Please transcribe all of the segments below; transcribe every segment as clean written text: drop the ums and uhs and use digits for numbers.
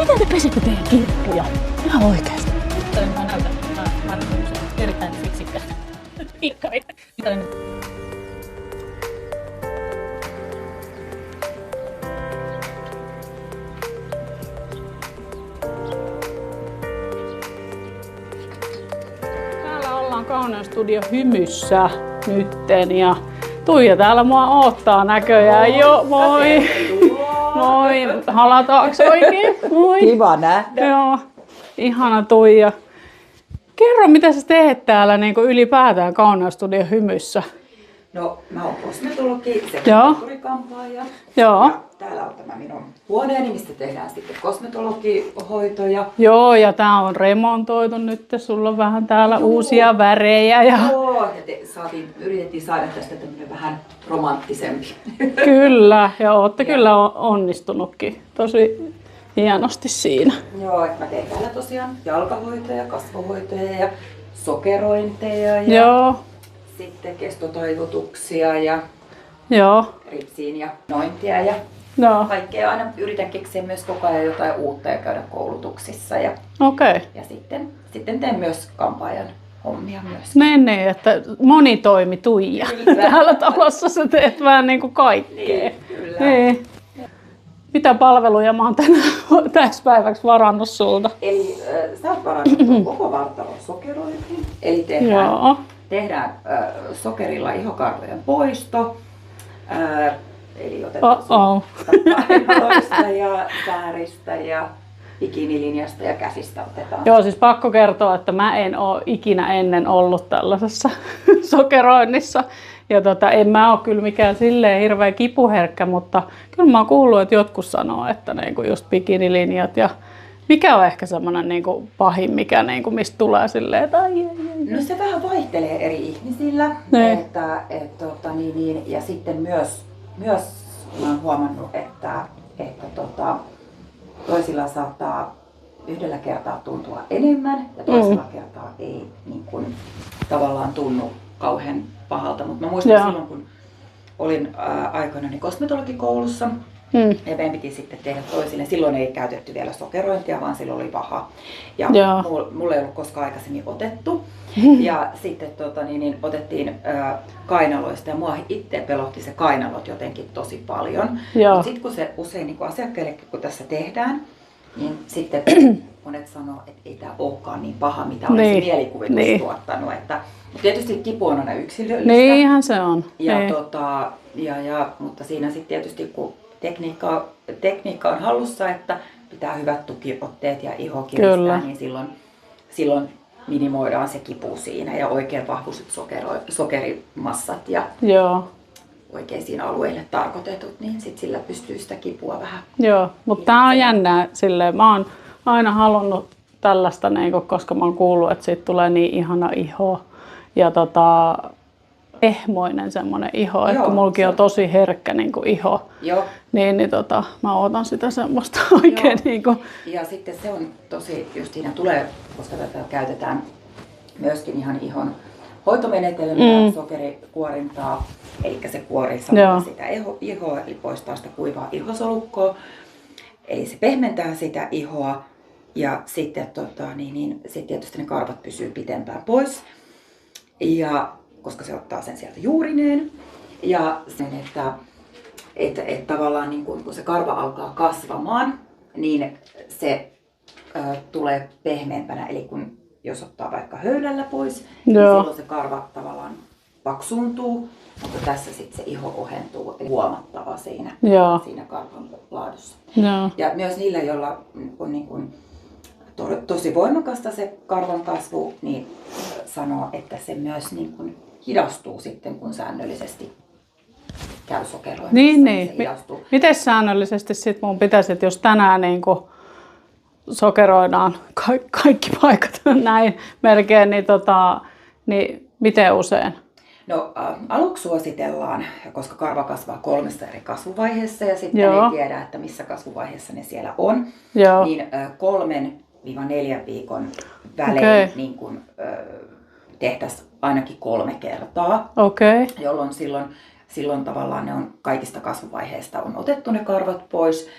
miten te pesitte teidän kirppuja? Ihan oikeesti. Mä näytän. Mä olen erittäin seksikkä. Pikkari. Täällä ollaan Kauneusstudio Hymyssä nytten ja Tuija täällä mua oottaa näköjään jo. Moi! Moi! Halataanko oikein? Moi! Kiva nähdä. Joo, ihana Tuija. Kerro, mitä sä teet täällä niin kuin ylipäätään Kauneusstudio Hymyssä? No, mä oon kosmetologi sekä kulttuurikampaaja. Joo. Ja täällä on tämä minun huoneeni, mistä tehdään sitten kosmetologihoitoja. Joo, ja tää on remontoitu nyt. Sulla on vähän täällä uusia värejä. Ja... Joo, ja yritettiin saada tästä tämmönen vähän romanttisempi. Kyllä, ja ootte kyllä onnistunutkin tosi hienosti siinä. Joo, että mä teen täällä tosiaan jalkahoitoja, kasvohoitoja ja sokerointeja ja Joo. sitten kestotaivutuksia ja Joo. ripsiin ja nointia ja No. kaikkea. Aina yritän keksiä myös koko ajan jotain uutta ja käydä koulutuksissa. Ja Okei. ja sitten teen myös kampaajan hommia myös. Niin, että monitoimi Tuija. Täällä talossa sä teet vähän niin kuin kaikkea. Niin, kyllä. Niin. Mitä palveluja mä oon täksi päiväksi varannut sulta? Eli sä oot varannut koko vartalon sokerointi. Eli tehdään sokerilla ihokarvojen poisto. Eli otetaan kainaloista ja sääristä ja bikinilinjasta ja käsistä otetaan. Joo, siis pakko kertoa, että mä en oo ikinä ennen ollut tällaisessa sokeroinnissa. Ja en mä oo kyllä mikään silleen hirveän kipuherkkä, mutta kyllä mä oon kuullut, että jotkut sanoo, että niinku just bikinilinjat ja mikä on ehkä semmoinen niinku pahin, mikä niinku, mistä tulee silleen, että ai. No se vähän vaihtelee eri ihmisillä. Ja sitten myös mä oon huomannut, että toisilla saattaa yhdellä kertaa tuntua enemmän ja toisella kertaa ei niin kuin, tavallaan tunnu kauhean pahalta. Mutta mä muistan silloin, kun olin aikoinani kosmetologikoulussa ja meidän piti sitten tehdä toisille. Silloin ei käytetty vielä sokerointia, vaan silloin oli paha. Ja mulla ei ollut koskaan aikaisemmin otettu. Ja sitten otettiin kainaloista ja mua itse pelotti se kainalot jotenkin tosi paljon. Mutta sitten kun se usein niin asiakkaillekin kun tässä tehdään, niin sitten monet sanoo, että ei tämä olekaan niin paha, mitä olisi mielikuvitus tuottanut. Mutta tietysti kipu on aina yksilöllistä. Niinhän se on. Mutta siinä sitten tietysti kun tekniikka on hallussa, että pitää hyvät tukiotteet ja iho kiristää, niin silloin minimoidaan se kipu siinä ja oikein vahvuiset sokerimassat ja oikeisiin alueille tarkoitetut, niin sit sillä pystyy sitä kipua vähän. Joo, mutta tää on jännää silleen. Mä oon aina halunnut tällaista, koska mä oon kuullut, että siitä tulee niin ihana iho ja pehmoinen semmonen iho, että kun mullakin on tosi herkkä iho, niin mä ootan sitä semmoista oikein Ja sitten se on tosi, just siinä tulee, koska tätä käytetään myöskin ihan ihon hoitomenetelmää, sokerikuorintaa, eli se kuorii samalla sitä ihoa, eli poistaa sitä kuivaa ihosolukkoa, eli se pehmentää sitä ihoa ja sitten sit tietysti ne karvat pysyy pitempään pois. Ja koska se ottaa sen sieltä juurineen. Ja sen, että tavallaan niin kun se karva alkaa kasvamaan, niin se tulee pehmeämpänä. Eli jos ottaa vaikka höylällä pois, niin silloin se karva tavallaan paksuuntuu, mutta tässä sitten se iho ohentuu, eli huomattava siinä karvan laadussa. Ja myös niillä, joilla on niin kun tosi voimakasta se karvan kasvu, niin sanoo, että se myös niin kun hidastuu sitten, kun säännöllisesti käy sokeroinnissa. Niin. Miten säännöllisesti sit mun pitäisi, että jos tänään sokeroidaan kaikki paikat näin melkein, niin miten usein? No aluksi suositellaan, koska karva kasvaa 3 eri kasvuvaiheessa ja sitten ei tiedä, että missä kasvuvaiheessa ne siellä on, niin 3-4 viikon välein niin kun, tehtäisiin ainakin 3 kertaa, jolloin silloin tavallaan ne on kaikista kasvuvaiheista on otettu ne karvat pois.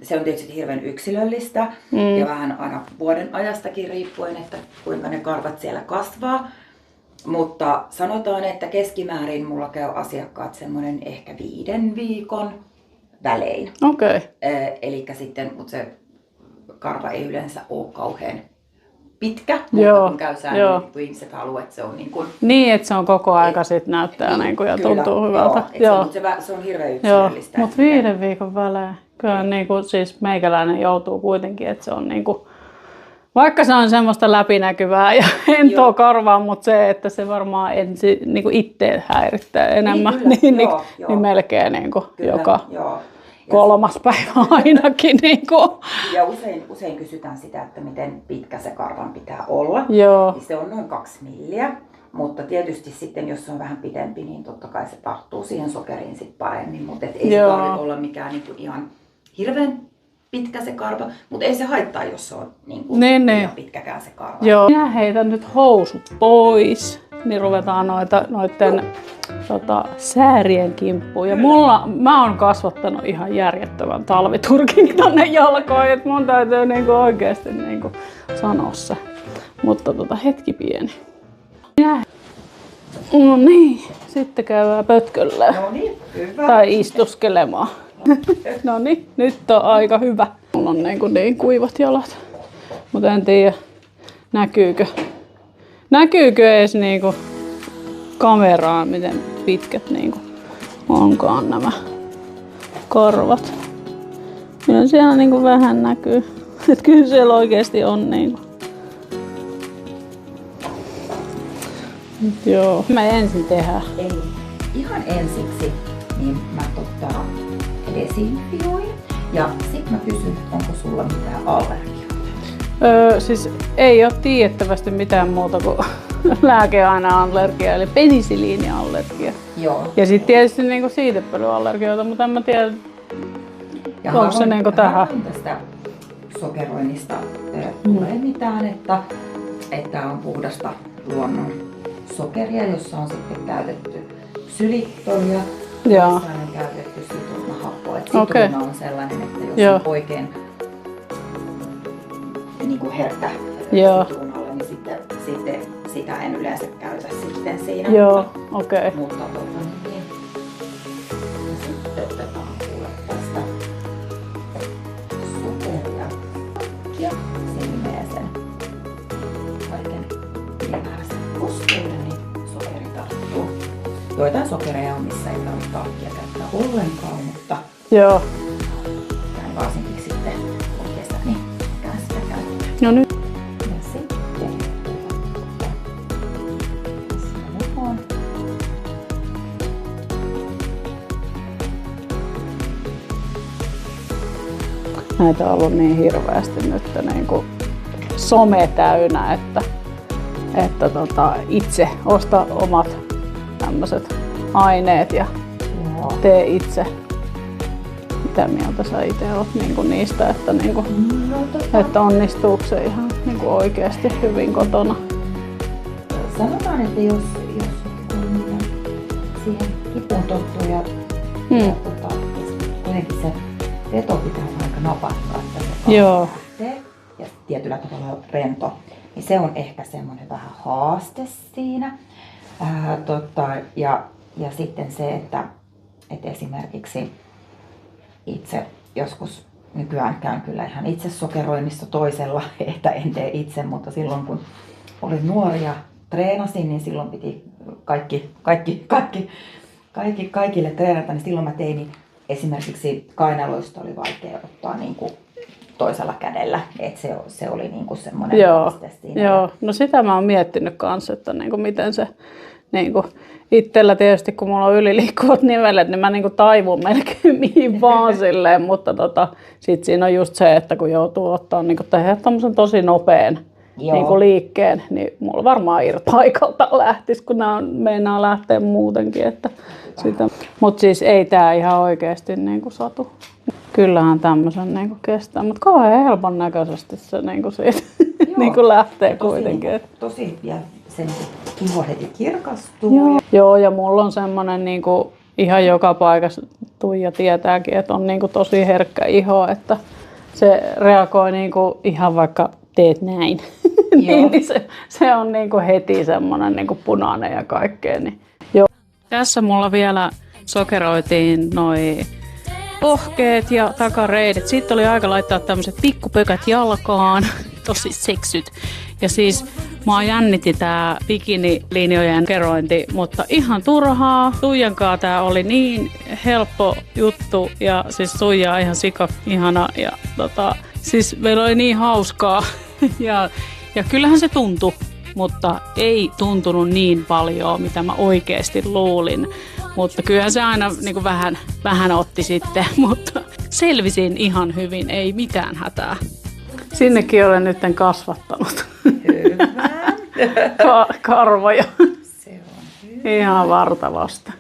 se on tietysti hirveän yksilöllistä ja vähän aina vuoden ajastakin riippuen, että kuinka ne karvat siellä kasvaa. Mutta sanotaan, että keskimäärin mulla käy asiakkaat semmoinen ehkä 5 viikon välein. Okei. Okay. Eli sitten, mutta se karva ei yleensä ole kauhean pitkä, Joo, mutta kun käy säännöllisesti, kun ihmiset haluaa, että se on niin kuin... Niin, että se on koko aika sitten näyttää niin kuin, ja kyllä, tuntuu hyvältä. Joo, se on hirveän yksilöllistä. Mutta 5 viikon välein. Kyllä niin kuin, siis meikäläinen joutuu kuitenkin, että se on niin kuin, vaikka se on semmoista läpinäkyvää ja entoa karvaa, mutta se, että se varmaan niin kuin itse häirittää enemmän, niin melkein niin kuin joka kolmas päivä ainakin. Niin kuin. Ja usein kysytään sitä, että miten pitkä se karvan pitää olla. Joo. Niin se on noin 2 milliä. Mutta tietysti sitten, jos se on vähän pidempi, niin totta kai se tarttuu siihen sokeriin sit paremmin. Mutta ei se tarvitse olla mikään niin kuin ihan hirveän pitkä se karva, mutta ei se haittaa, jos se on niin kuin liian pitkäkään se karva. Joo. Minä heitän nyt housut pois, niin ruvetaan noiden säärien kimppuun. Ja mä oon kasvattanut ihan järjettömän talviturkin tonne jalkoihin, että mun täytyy niinku oikeasti niinku sanoa se. Mutta hetki pieni. No niin, sitten käydään pötköllä. No niin, hyvä. Tai istuskelemaan. No niin, nyt on aika hyvä. Mulla on niin kuivat jalat. Mutta en tiedä, näkyykö edes niinku kameraan, miten pitkät niinku onkaan nämä karvat. Kyllä siellä niinku vähän näkyy. Et kyllä siellä oikeesti on niinku. Joo. Mä ensin tehdään. Eli ihan ensiksi niin mä desinfioin ja sit mä kysyn, onko sulla mitään allergioita? Siis ei ole tiettävästi mitään muuta kuin lääkeaineallergia, eli penisiliiniallergia. Joo. Ja sitten tietysti niinku siitepölyallergioita, mutta en mä tiedä, onko se niinku tähän. Tästä sokeroinnista tulee mitään, että on puhdasta luonnon sokeria, jossa on sitten käytetty sylittolia. Jossa on käytetty sitruunahappoa. Sitruuna on sellainen, että jos on oikein niin kuin herkkä sitruunalle, niin sitten sitä en yleensä käytä sitten siinä. Joo, okei. Mutta niin. Sitten otetaan kuule tästä sokeria ja se menee sen kaiken ylimääräisen kosteuden, niin sokeri tarttuu. Joitain sokereja on, missä ei tarvitse tahtia käyttää ollenkaan, mutta varsinkin sitten kun kesä, niin pitää sitä käyttää. No nyt. Ja sitten tässä mukaan. Näitä on ollut niin hirveästi nyt niin kuin some täynnä, että itse osta omat tämmöiset aineet ja tee itse. Mitä mieltä sä itse oot niinku niistä, että, niinku, että onnistuuko se ihan niinku oikeasti hyvin kotona? Sanotaan, että jos siihen kipuun tottuu ja kuitenkin se veto pitää olla aika napakka, että se lähtee ja tietyllä tavalla rento, niin se on ehkä semmoinen vähän haaste siinä. Ja sitten se, että esimerkiksi itse joskus nykyään käyn kyllä ihan itse sokeroinnissa toisella, että en tee itse, mutta silloin kun olin nuori ja treenasin, niin silloin piti kaikille treenata, niin silloin mä tein, niin esimerkiksi kainaloista oli vaikea ottaa niin kuin toisella kädellä, että se oli niin kuin semmoinen haaste siinä. Joo, no sitä mä oon miettinyt kanssa, että niin kuin miten se niin kuin itsellä tietysti, kun mulla on yliliikkuvat nivelet, niin mä niin kuin taivun melkein mihin vaan silleen, mutta sit siinä on just se, että kun joutuu ottaa niin kuin tehdä tommosen tosi nopean niin kuin liikkeen, niin mulla varmaan paikalta lähtisi, kun meinaa lähteä muutenkin. Mutta siis ei tää ihan oikeesti niin kuin satu. Kyllähän tämmösen niin kuin kestää, mutta kauhean helpon näköisesti se niin kuin siitä niin kuin lähtee kuitenkin. Tosi ja sen kiho heti kirkastuu. Joo, ja mulla on semmonen niin kuin ihan joka paikassa Tuija tietääkin, että on niinku tosi herkkä iho, että se reagoi niinku ihan vaikka teet näin. niin se on niinku heti semmoinen niinku punainen ja kaikkea. Niin. Joo. Tässä mulla vielä sokeroitiin noi pohkeet ja takareidet. Sitten oli aika laittaa tämmöiset pikkupökät jalkaan. Tosi seksyt. Ja siis mua jännitti tää bikinilinjojen kerointi, mutta ihan turhaa. Tuijankaan tää oli niin helppo juttu ja siis Tuija on ihan sika ihana ja siis meillä oli niin hauskaa. ja kyllähän se tuntui, mutta ei tuntunut niin paljon, mitä mä oikeasti luulin. Mutta kyllähän se aina niin kuin vähän otti sitten, mutta selvisin ihan hyvin, ei mitään hätää. Sinnekin olen nyt kasvattanut. Hyvä. Karvoja. Se on hyvä. Ihan vartavasta.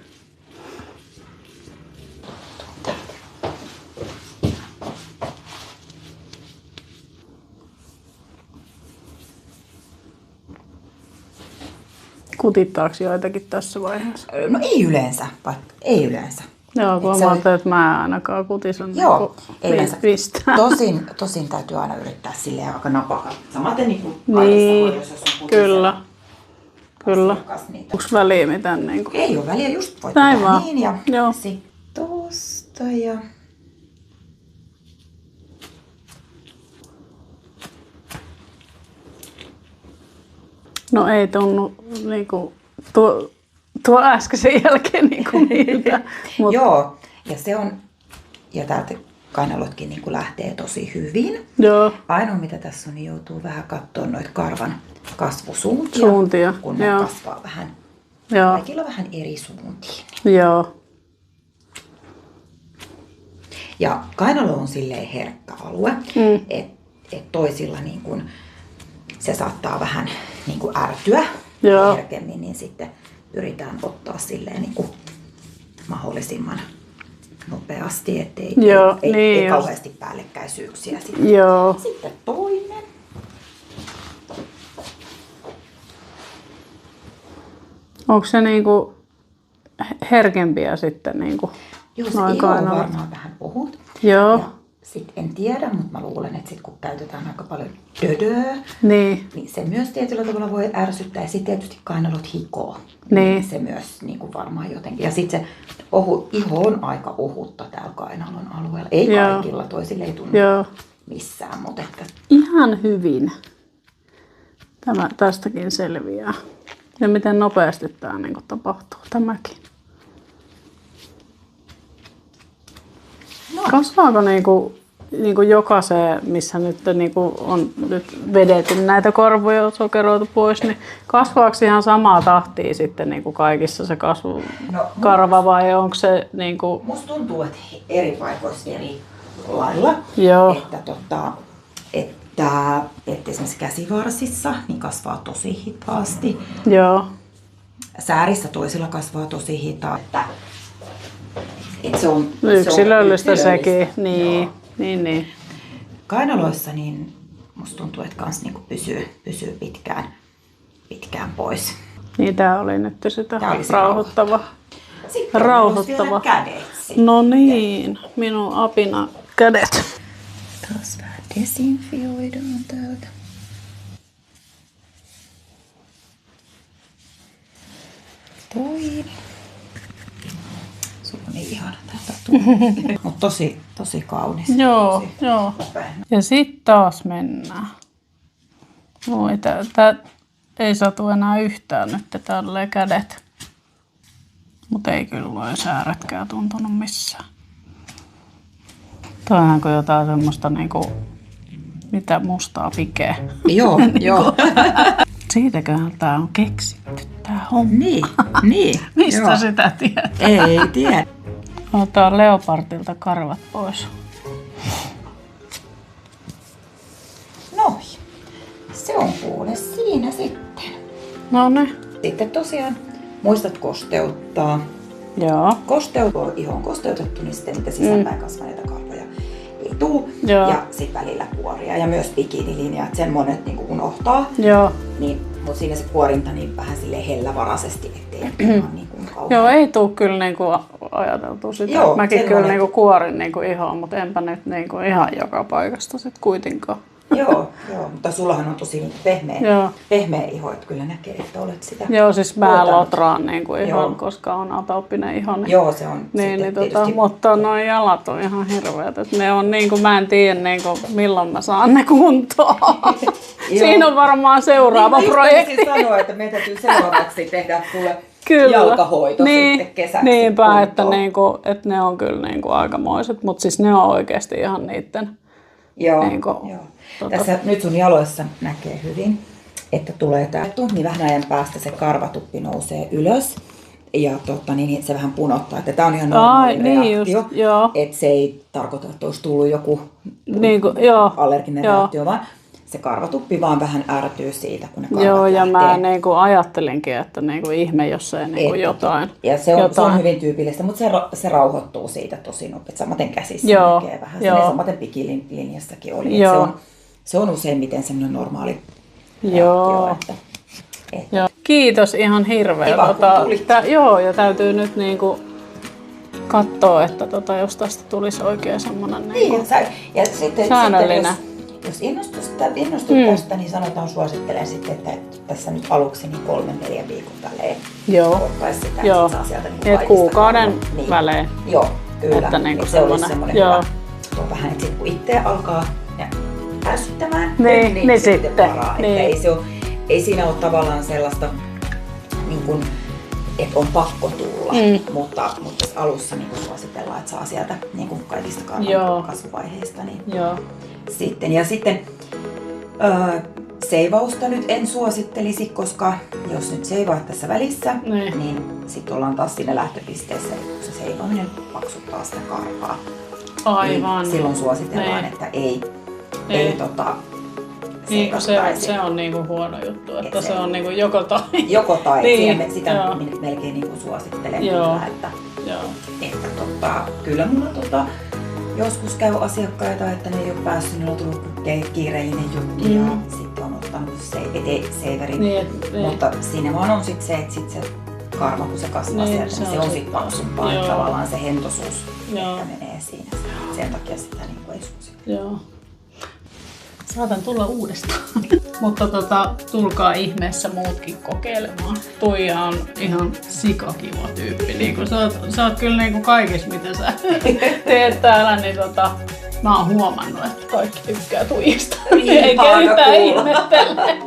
Kutittaako joitakin tässä vaiheessa? No ei yleensä, vaikka ei yleensä. Joo, kun mä ajattelin, että mä en ainakaan kutisen joo, ei yleensä. Pistää. Tosin täytyy aina yrittää silleen aika napakka. Samaten niin kuin niin, jos on kyllä. Kyllä. Niitä. Onko väliä mitään? Niin kuin... Ei ole väliä, just voit näin tehdä vaan. niin ja joo. Sitten tosta ja... No ei tunnu niinku tuo äskeisen jälkeen niinku miltä. Joo, ja se on, ja täältä kainalotkin niinku lähtee tosi hyvin. Joo. Ainoa mitä tässä on, niin joutuu vähän katsoa noita karvan kasvusuuntia, kun ne kasvaa vähän. Joo. Kaikilla vähän eri suuntiin. Joo. Ja kainalo on silleen herkkä alue, että et toisilla niin kun, se saattaa vähän niin kun ärtyä herkemmin, niin sitten pyritään ottaa silleen niin kun mahdollisimman nopeasti, ettei ei kauheasti päällekkäisyyksiä. Sitten toinen. Onko se niinku herkempiä sitten niinku? Joo, se iho on varmaan vähän ohut. Joo. Ja sit en tiedä, mutta mä luulen, että sit kun käytetään aika paljon dödöä, niin se myös tietyllä tavalla voi ärsyttää. Ja sitten tietysti kainalot hikoo. Niin. Se myös niin kuin varmaan jotenkin. Ja sitten se iho on aika ohutta täällä kainalon alueella. Ei kaikilla, toisille ei tunnu missään. Mutta että... ihan hyvin. Tästäkin selviää. Ja miten nopeasti tämä niin kuin tapahtuu tämäkin. No. Kasvaako niinku jokaiseen, missä nyt niinku on nyt vedetty näitä korvoja sokeroitu pois, niin kasvaako ihan samaa tahtia sitten niinku kaikissa se kasvukarva vai onko se niinku... Musta tuntuu, että eri paikoissa eri lailla. Joo. Että esimerkiksi käsivarsissa niin kasvaa tosi hitaasti. Joo. Säärissä toisilla kasvaa tosi hitaasti. Että se on yksilöllistä sekin. Niin. Kainaloissa niin musta tuntuu, että kans niinku pysyy pitkään pois. Niin tää oli nyt sitä rauhoittava. Sitten rauhoittava. Kädet sitten. No niin, minun apina kädet. Taas vähän desinfioidaan täältä. Toinen. Sulla on niin ihana täältä. Mutta tosi kaunis. Joo. Ja sitten taas mennään. Voi, tää ei satu enää yhtään nyt tälleen kädet. Mutta ei kyllä ole säärätkään tuntunut missään. Toihanko jotain semmoista niinku, mitä mustaa pikeä. Joo. Siitäköhän tää on keksitty tää homma. Niin. Mistä sitä tietää? Ei tiedä. Otetaan leopardilta karvat pois. Noin. Se on kuule siinä sitten. No ne. Sitten tosiaan muistat kosteuttaa. Joo. Kun iho on kosteutettu, niin sitten niitä sisäänpäin kasvaneita karvoja ei tuu. Joo. Ja sitten välillä kuoria. Ja myös bikinilinja, että sen monet niin unohtaa. Joo. Niin, mutta siinä se kuorinta niin vähän silleen hellävaraisesti, ettei ihan niin kuin kauhean. Joo, ei tuu kyllä niinku ajateltua sitä. Joo, Mäkin kyllä sellainen. niinku kuorin niinku ihoa, mutta enpä nyt niinku ihan joka paikasta sit kuitenkaan. Joo, mutta sullahan on tosi pehmeä iho, että kyllä näkee, että olet sitä. Joo, siis mä hoitanut. lotraan niinku ihon, Joo. koska on atooppinen iho. Joo, se on Niin, tietysti. mutta nuo jalat on ihan hirveät. Et ne on niinku, mä en tiedä niinku, milloin mä saan ne kuntoon. Siinä on varmaan seuraava niin, projekti. Mä sanoa, että meidän täytyy seuraavaksi tehdä sulle Kyllä. jalkahoito sitten kesäksi. Niinpä, että ne on kyllä niinku aikamoiset, mutta siis ne on oikeasti ihan niitten. Joo, Niinku, joo. Tässä nyt sun jaloissa näkee hyvin, että tulee tää niin vähän ajan päästä se karvatuppi nousee ylös. Ja niin se vähän punottaa, että tämä on ihan normaali reaktio. Että se ei tarkoita, että olisi tullut joku allerginen reaktio, vaan se karvatuppi vaan vähän ärtyy siitä, kun ne karvat Joo, ja lähtee. mä niinku ajattelinkin, että niinku ihme, jos ei niinku jotain. Ja se on hyvin tyypillistä, mutta se rauhoittuu siitä tosi nopeasti. Samaten käsissä näkee vähän. Samaten pikilinjassakin oli. Se on useimmiten semmoinen normaali reaktio. Joo. Kiitos ihan hirveä. Ja täytyy nyt niinku katsoa, että jos tästä tulisi oikein semmoinen niinku säännöllinen. Jos innostut tästä, niin sanotaan suosittelen sitten, että tässä nyt aluksi niin 3-4 viikon välein ottaisi sitä, että saa sieltä niin kuukauden välein. Joo, kyllä. Että niinku se olisi semmoinen hyvä. Tuo vähän, että kun itse alkaa ärsyttämään, niin sitten paraa. Niin. Ei siinä ole tavallaan sellaista, niin kuin, että on pakko tulla, mutta alussa niin suositellaan, että saa sieltä niin kuin kaikista kasvuvaiheista. Niin sitten. Ja sitten seivausta nyt en suosittelisi, koska jos nyt seivaat tässä välissä, niin sitten ollaan taas siinä lähtöpisteessä, kun se seivaaminen paksuttaa sitä karvaa. Aivan. Niin silloin suositellaan, että ei niin, se on niinku huono juttu, että se on niinku joko tai. Joko tai, niin, sitä melkein niinku suosittelen kyllä, että kyllä mulla joskus käy asiakkaita, että ne ei ole päässyt, niillä on tullut kiireellinen juttu ja sitten on ottanut seiverin, mutta siinä vaan on sitten se, että sit se karva, kun se kasvaa sieltä, se on sitten paksumpaa, että tavallaan se hentoisuus ehkä menee siinä. Sen takia sitä niinku ei suositella. Joo. Saatan tulla uudestaan. Mutta tulkaa ihmeessä muutkin kokeilemaan. Tuija on ihan sikakiva tyyppi. Niin sä oot kyllä niin kuin kaikessa, mitä sä teet täällä, niin mä oon huomannut, että kaikki tykkää Tuijasta. Eikä yhtään ihmettele.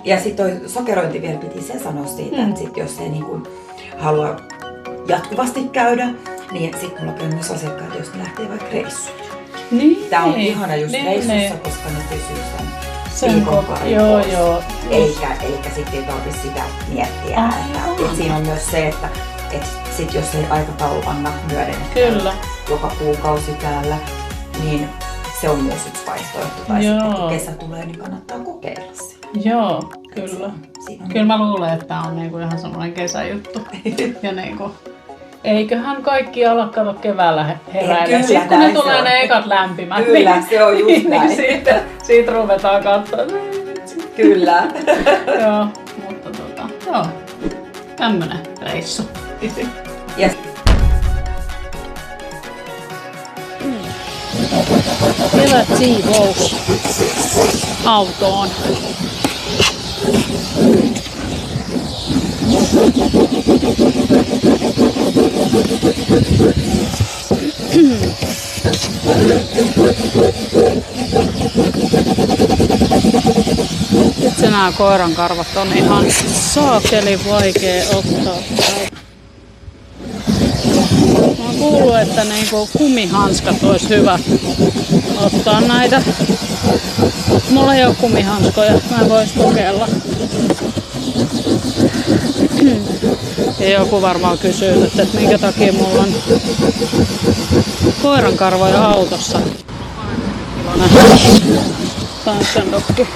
Ja sitten toi sokerointi vielä piti sen sanoa siitä, että sit jos ei niin kuin halua jatkuvasti käydä, niin sitten mulla käy myös asiakkaita, jos ne lähtee vaikka reissuun. Niin, tää on ihana just reissussa, koska ne pysyy sen viikon parin Joo. Eikä sitten ei tarvitse sitä miettiä. Että siinä on myös se, että sit jos ei aikataulu anna myöden, että joka kuukausi täällä, niin se on myös yksi vaihtoehto. Tai sitten kun kesä tulee, niin kannattaa kokeilla sitä. Joo, kyllä. Kyllä mä luulen, että tää on niinku ihan semmoinen kesäjuttu. Ja niinku, eiköhän kaikki ala kato keväällä heräillä. Sitten kun ne tulee ne ekat lämpimät. Kyllä, se on just näin. Siitä ruvetaan katsoa. Kyllä. Joo, mutta tämmönen reissu. Yes. Kevät siivous autoon. Itse nämä koiran karvat on ihan saakeli vaikea ottaa. Mä oon kuullut, että niinku kumihanskat olisi hyvä ottaa näitä. Mulla ei ole kumihanskoja, mä vois kokeilla. Ja joku varmaan kysyy nyt, että minkä takia mulla on koirankarvoja autossa. Tansandokki.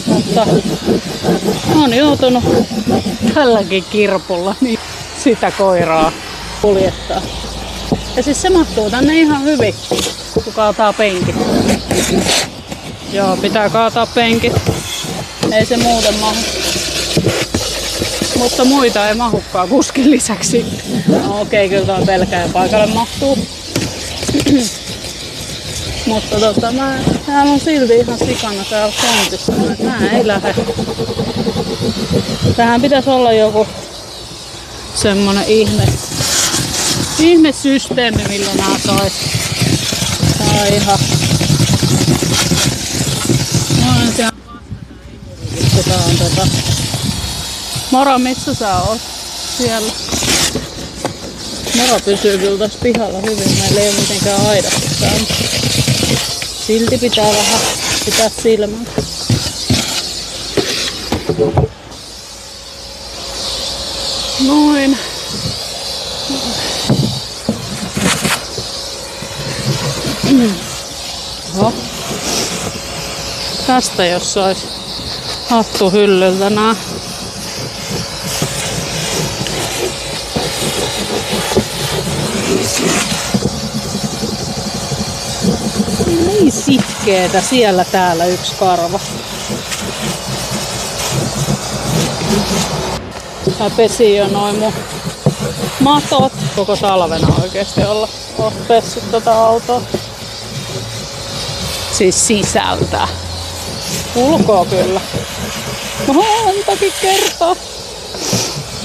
Mutta on joutunut tälläkin kirpulla niin sitä koiraa kuljettaa. Ja siis se mahtuu tänne ihan hyvin, kun kaataa penkit. Joo, pitää kaataa penkit. Ei se muuten mahdu. Mutta muita ei mahukkaan kuskin lisäksi. No okei, kyllä tuo pelkää paikalle mahtuu. Mutta täällä on silti ihan sikana täällä kontissa. Nää ei lähde. Tähän pitäisi olla joku semmonen ihmesysteemi, millä nää sais. Tää on ihan... Tää on Moro, missä sä oot? Siellä. Moro pysyy kyllä tässä pihalla hyvin. Meillä ei ole mitenkään aidasta täällä. Silti pitää vähän pitää silmää. Noin. Oho. Tästä jos olisi hattu hyllyltä nää. Niin sitkeetä siellä täällä yksi karva. Mä pesin jo noin mun matot. Koko talvena oikeesti olla pessyt tota autoa. Siis sisältä. Ulkoa kyllä. Montakin kertaa.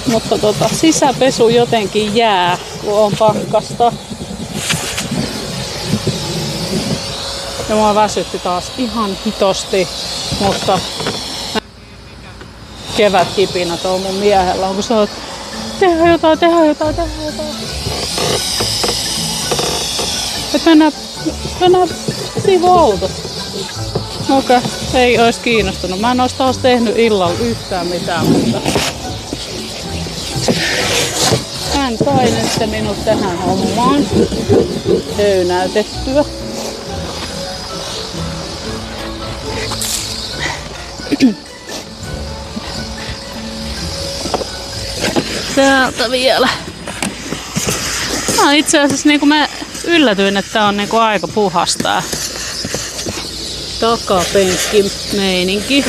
Mutta sisäpesu jotenkin jää, kun on pakkasta. Ja mua väsytti taas ihan hitosti, mutta kevätkipinät on mun miehellä, kun sä oot tehdä jotain. Et mennään sivuautosta. Okei, ei ois kiinnostunut. Mä en ois taas tehnyt illalla yhtään mitään, mutta hän sai nyt minut tähän hommaan höynäytettyä. Täältä vielä. Itse asiassa niin mä yllätyin, että tää on niin aika puhasta. Takapenkki meininki.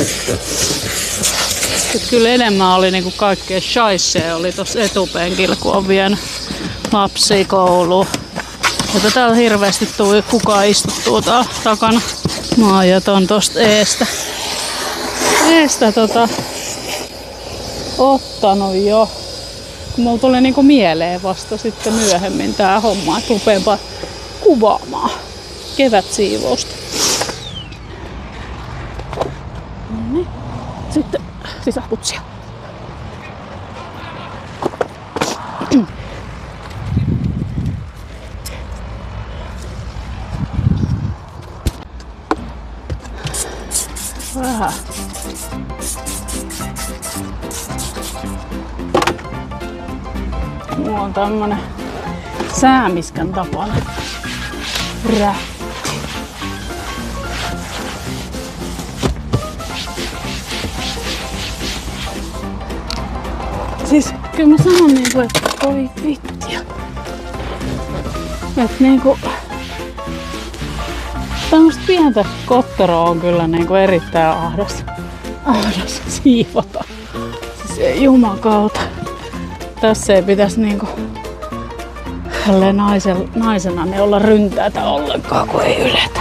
Kyllä enemmän oli niin kaikkea shaisee oli tossa etupenkillä, kun on vienyt lapsia kouluun. Mutta täällä hirveästi kukaan istuttuu täällä takana. Mä ajaton tosta eestä ottanut jo. Mulla tuli niinku mieleen vasta sitten myöhemmin tää homma, että rupeenpa kuvaamaan kevätsiivousta. Noniin. Sitten sisäputsia. Vähän. Mulla on tämmönen säämiskän tapainen rätti. Siis kyllä mä sanon niinku, että voi vittia. Et niinku tämmöstä pientä kotteroa on kyllä niinku erittäin ahdas siivota. Siis ei jumakauta. Tässä ei pitäisi niinku naisena ne olla ryntäätä ollenkaan, kun ei yletä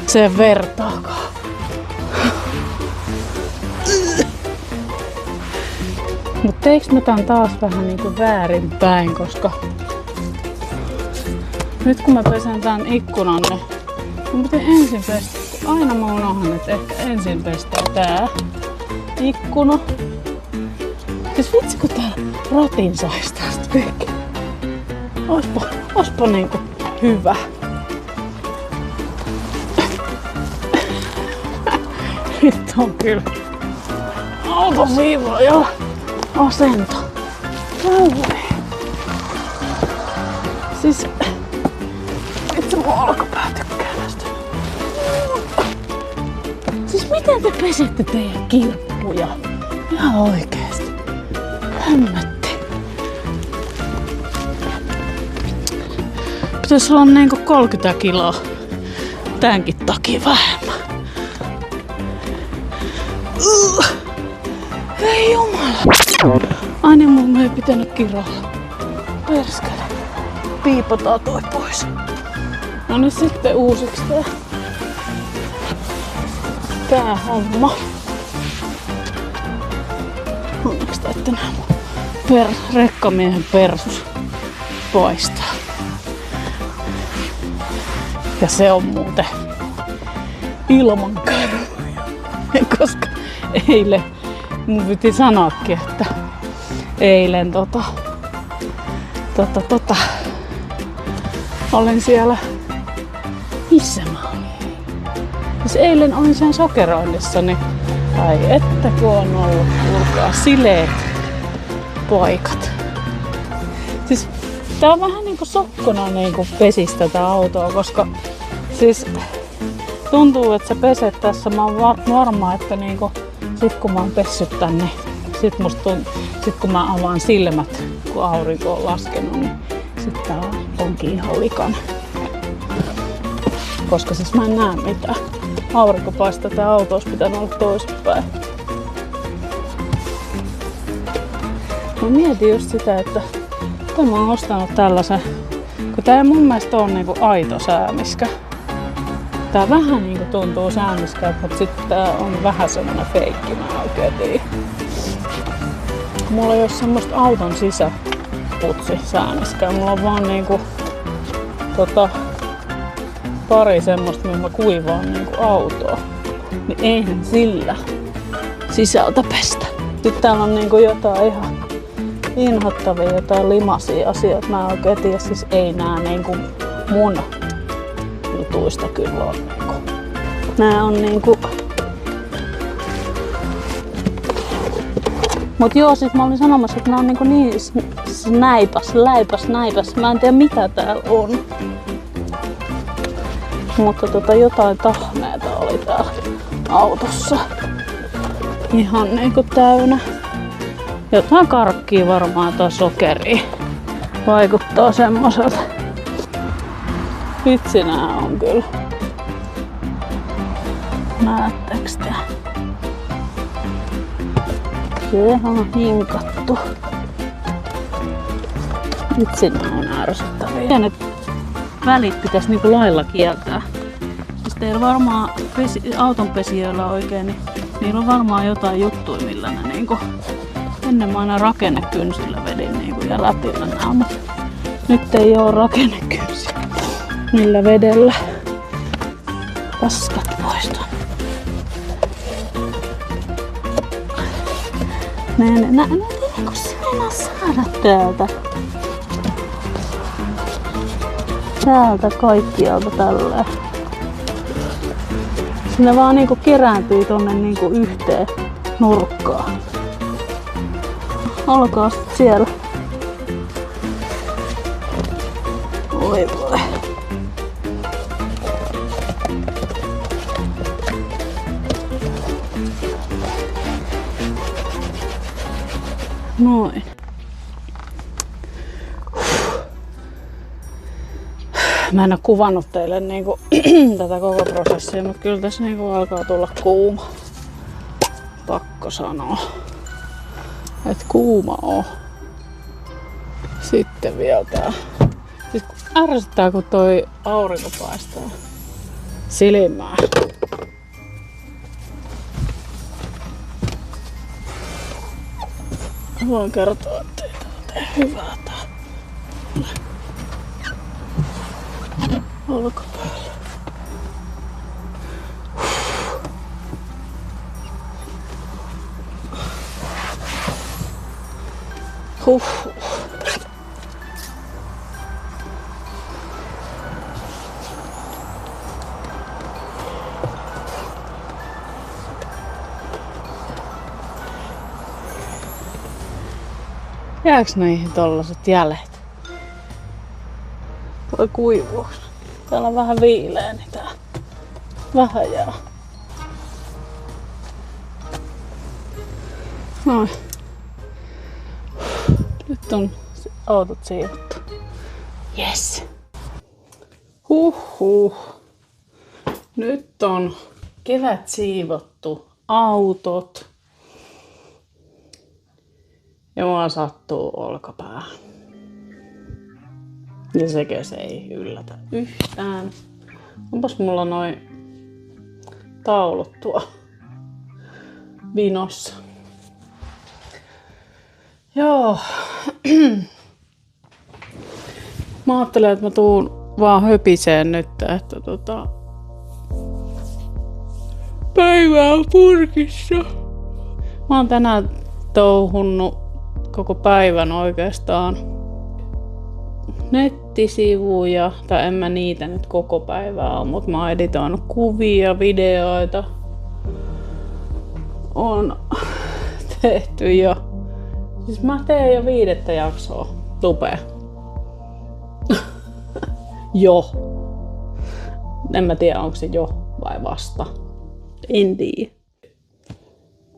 sen vertaakaan. Mut teiks mä tän taas vähän niinku väärinpäin, koska nyt kun mä pesen tän ikkunan, niin mun pitää ensin pestä. Aina mä unohdan, että ehkä ensin pestää tää ikkuna. Siis vitsi kun täällä ratin sais tästä veke. Oispa niinku hyvä. Nyt on kyllä autosiivooja asento. Siis itse mun olkapää tykkää näistä. Siis miten te pesette teidän kirppuja? Ihan oikeesti. Hämmätti. Pitäis olla niinku 30 kiloa tämänkin takia vähemmän. Ei jumala. Ai niin, mun ei pitänyt kiroilla. Perskele. Piipataan toi pois. No niin, sitten uusiksi tää homma. Onneksi taitte nää mun rekkamiehen persus poistaa. Ja se on muuten ilman karvoja. Koska eilen, mun piti sanoakin, että eilen olin siellä, missä mä olin? Siis eilen olin sen sokeroinnissa, niin ai että kun on ollut ulkoa sileet paikat. Siis tää on vähän niinku sokkona niinku pesis tätä autoa, koska siis tuntuu, että sä peset tässä. Mä oon varma, että niinku sit kun mä oon pessyt tänne, sit kun mä avaan silmät, kun aurinko on laskenut, niin sit tää onkin ihan likana. Koska siis mä en näe mitään. Aurinko paistaa, tää auto olisi pitänyt olla toisinpäin. Mä mietin just sitä, että mä oon ostanut tällaisen, kun tää ei mun mielestä ole niinku aito säämiskä. Tää vähän niinku tuntuu säämiskältä, mutta sitten tää on vähän semmonen feikki, mä oikein tiedän. Mulla ei oo semmoista auton sisäputsi säämiskää. Mulla on vaan niinku pari semmoista, mihin mä kuivaan niinku autoa. Niin eihän sillä sisältä pestä. Nyt täällä on niinku jotain ihan inhottavia, jotain limaisia asioita. Mä en oikein tiedä, siis ei nää niinku mun jutuista kyllä on niinku. Nää on niinku. Mut joo, siis mä olin sanomassa, että nää on niinku niin näipäs. Mä en tiedä mitä täällä on. Mutta jotain tahmeeta oli täällä autossa. Ihan niinku täynnä. Jotain karkkia varmaan tai sokeria. Vaikuttaa semmoiselta. Vitsi nää on kyllä. Näettekö te? Sehän on hinkattu. Vitsi nää on ärsyttäviä. Pienet välit pitäis niinku lailla kieltää. Siis teillä varmaan autonpesijöillä oikein, niin niillä on varmaan jotain juttuja, millä ne niinku. Ennen mä aina rakennekynsillä vedin niinku ja läpillä nää, mutta nyt ei oo rakennekynsillä. Millä vedellä paskat poistua. Nää kun sinä saada täältä. Täältä kaikkialta tälleen. Ne vaan niinku kerääntyy tonne niinku yhteen nurkkaan. Olkaa sit siellä. Oi voi. Noin. Mä en oo kuvannut teille niinku tätä koko prosessia, mutta kyllä tässä niinku alkaa tulla kuuma. Pakko sanoa. Et kuuma on. Sitten vielä tää. Siis ärsyttää kun toi aurinko paistaa silmään. Voin kertoa, että ei tää tee hyvää tää. Olkapäällä. Huhhuh. Jääks näihin tollaset jäljet? Voi kuivuus. Täällä on vähän viileä, niin tää vähän jää. Noin. Nyt on autot siivottu. Yes. Huhhuh. Nyt on kevät siivottu autot. Ja mua sattuu olkapää. Ja sekä se ei yllätä yhtään. Onpas mulla noin taulut tuo vinossa. Joo. Mä ajattelen, että mä tuun vaan höpiseen nyt, että päivä on purkissa. Mä oon tänään touhunnut koko päivän oikeastaan nettisivuja, tai en mä niitä nyt koko päivää ole, mutta mä oon editoinut kuvia, videoita. On tehty jo. Siis mä teen jo 5. jaksoa Lupea. Jo. En mä tiedä, onko se jo vai vasta. En tiedä.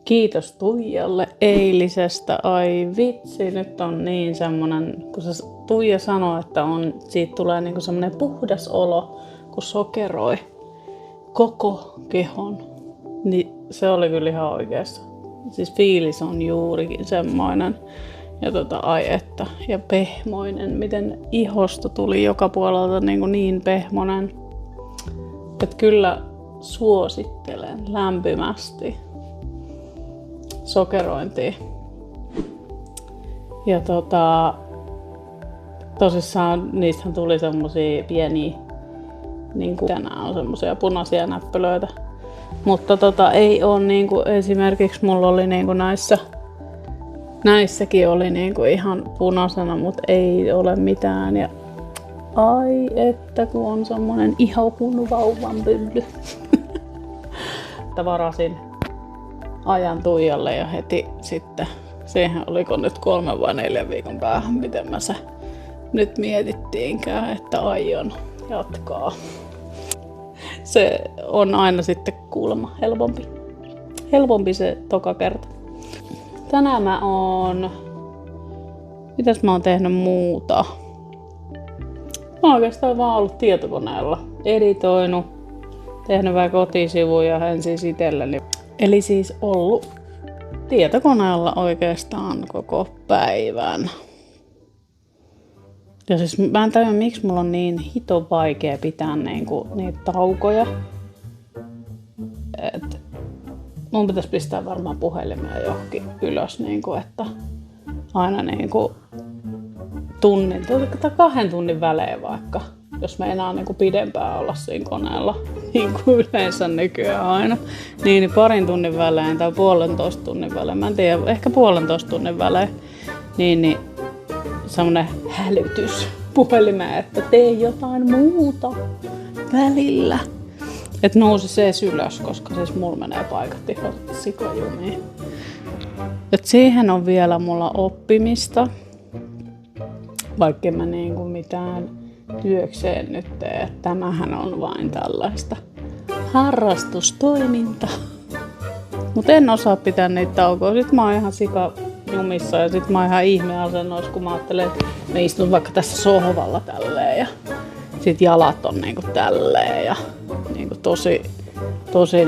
Kiitos Tuijalle eilisestä. Ai vitsi, nyt on niin semmonen, kun se Tuija sanoi, että siitä tulee niinku semmonen puhdas olo, kun sokeroi koko kehon. Niin se oli kyllä ihan oikeassa. Siis fiilis on juurikin semmoinen. Ja ai että. Ja pehmoinen. Miten ihosta tuli joka puolelta niin pehmonen. Että kyllä suosittelen lämpimästi sokerointia. Ja tosissaan niistähän tuli semmosia pieniä, niin kuin tänään on semmosia punaisia näppylöitä. Mutta ei oo niinku, esimerkiksi mulla oli niinku näissäkin oli niinku ihan punaisena, mutta ei ole mitään. Ja ai että kun on semmonen ihahun vauvan pylly. Varasin ajan Tuijalle ja heti sitten, siihen oliko nyt 3 vai 4 viikon päähän, miten mä se nyt mietittiinkään, että aion jatkaa. Se on aina sitten kuulemma helpompi se toka kerta. Tänään mä oon... Mitäs mä oon tehnyt muuta? Mä oon oikeastaan vaan ollut tietokoneella. Editoinut, tehnyt vähän kotisivuja, en siis itselleni. Eli siis ollut tietokoneella oikeastaan koko päivän. Ja siis mä en tajua, miksi mulla on niin hito vaikea pitää niitä taukoja. Et mun pitäisi pistää varmaan puhelimia johonkin ylös, että aina tunnin tai 2 tunnin välein vaikka, jos me enää pidempään olla siinä koneella, niin kuin yleensä nykyään aina, niin 2 tunnin välein tai 1,5 tunnin välein, mä en tiedä, ehkä 1,5 tunnin välein, niin semmonen hälytys puhelimeen, että tee jotain muuta välillä. Että nousi se ylös, koska siis mulla menee paikat ihan sikajumiin. Et siihen on vielä mulla oppimista, vaikka mä mitään työkseen nyt tee. Tämähän on vain tällaista harrastustoimintaa. Mut en osaa pitää niitä taukoja. Sit mä oon ihan sikajumissa ja sit mä oon ihan ihmeasennoissa, kun mä ajattelen, että mä istun vaikka tässä sohvalla tälleen ja sit jalat on tälleen ja tosi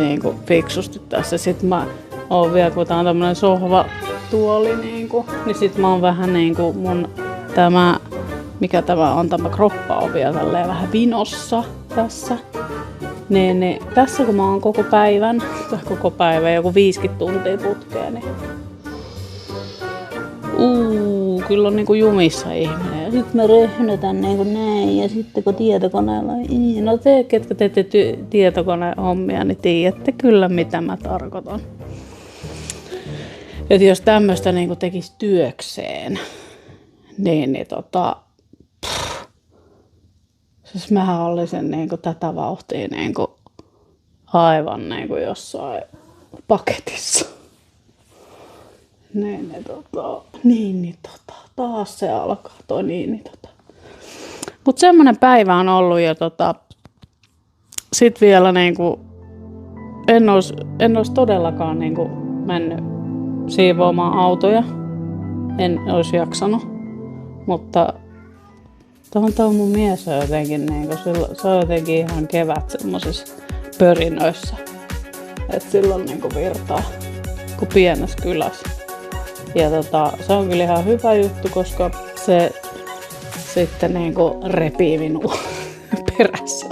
fiksusti tässä. Sit mä oon vielä, kun tää on tämmönen sohvatuoli, niin sit mä oon vähän mun tämä, mikä tämä on, tämä kroppa on vielä tälleen vähän vinossa tässä. Niin tässä kun mä oon koko päivän, joku 50 tuntia putkeen, niin kyllä on jumissa ihminen. Ja sit mä röhnötän näin ja sitten kun tietokoneella, no te, ketkä teette tietokonehommia, niin tiedätte kyllä mitä mä tarkoitan. Että jos tämmöstä tekisi työkseen, siis mähän olisin tätä vauhtia aivan jossain paketissa. Taas se alkaa toi Mut semmonen päivä on ollut ja sit vielä en ois todellakaan mennyt siivoamaan autoja. En ois jaksanut. Mutta tuo mun mies on jotenkin se on jotenkin ihan kevät semmosissa pörinöissä. Et silloin virtaa kuin pienessä kylässä. Ja se on kyllä ihan hyvä juttu, koska se sitten niinku repii minua perässä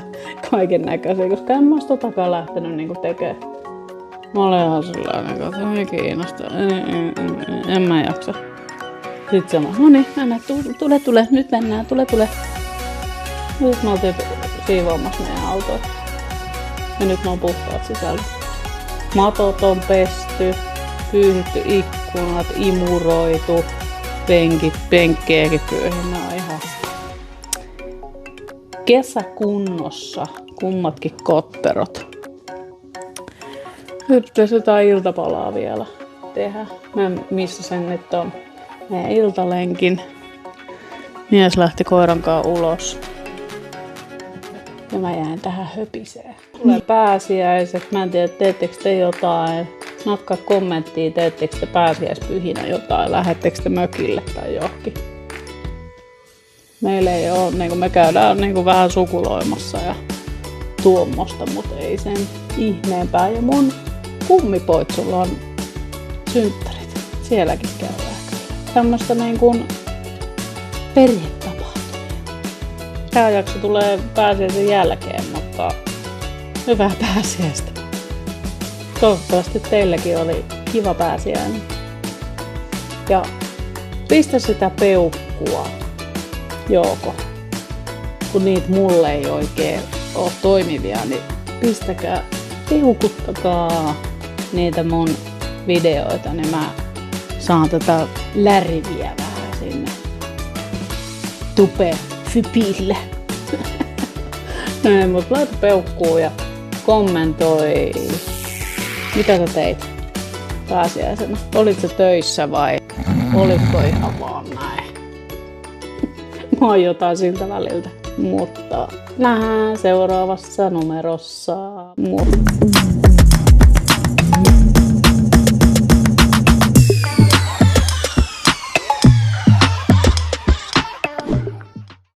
kaiken näköisiä, koska en mä ois totakaan lähtenyt niinku tekemään. Mä olen ihan sellainen, että se ei kiinnosta. En mä jaksa. Sitten se on, no niin, mennään, tule, nyt mennään, tule. Nyt me oltiin siivoamassa meidän autoa. Ja nyt ne on puhtaat sisällä. Matot on pesty, pyyhitty ikkunat, imuroitu, penkkejäkin pyyhin. Ne on ihan kesäkunnossa, kummatkin kotterot. Nyt pitäisi jotain iltapalaa vielä tehdä. Mä missasin nyt on meidän iltalenkin. Mies lähti koiran kanssa ulos. Ja mä jäin tähän höpiseen. Tulee pääsiäiset. Mä en tiedä, teettekö te jotain. Nakkaa kommenttia, teettekö te pääsiäispyhinä jotain. Lähettekö te mökille tai johonkin. Meillä ei ole, niin me käydään niin vähän sukuloimassa ja tuommoista, mutta ei sen ihmeempää. Ja mun kummipoitsulla on synttärit. Sielläkin käydään. Tämmöstä niin kuin perhetapahtumia. Tämä jakso tulee pääsiäisen jälkeen, mutta hyvää pääsiäistä. Toivottavasti teilläkin oli kiva pääsiäinen. Ja pistä sitä peukkua, Jouko. Kun niitä mulle ei oikein ole toimivia, niin pistäkää, peukuttakaa niitä mun videoita, niin mä saan tätä läriviä vähän sinne tube-fypille. Näin, mut laita peukkuu ja kommentoi, mitä sä teit pääsiäisenä. Olit sä töissä vai olitko ihan vaan näin? Mä oon jotain siltä väliltä, mutta nähdään seuraavassa numerossa.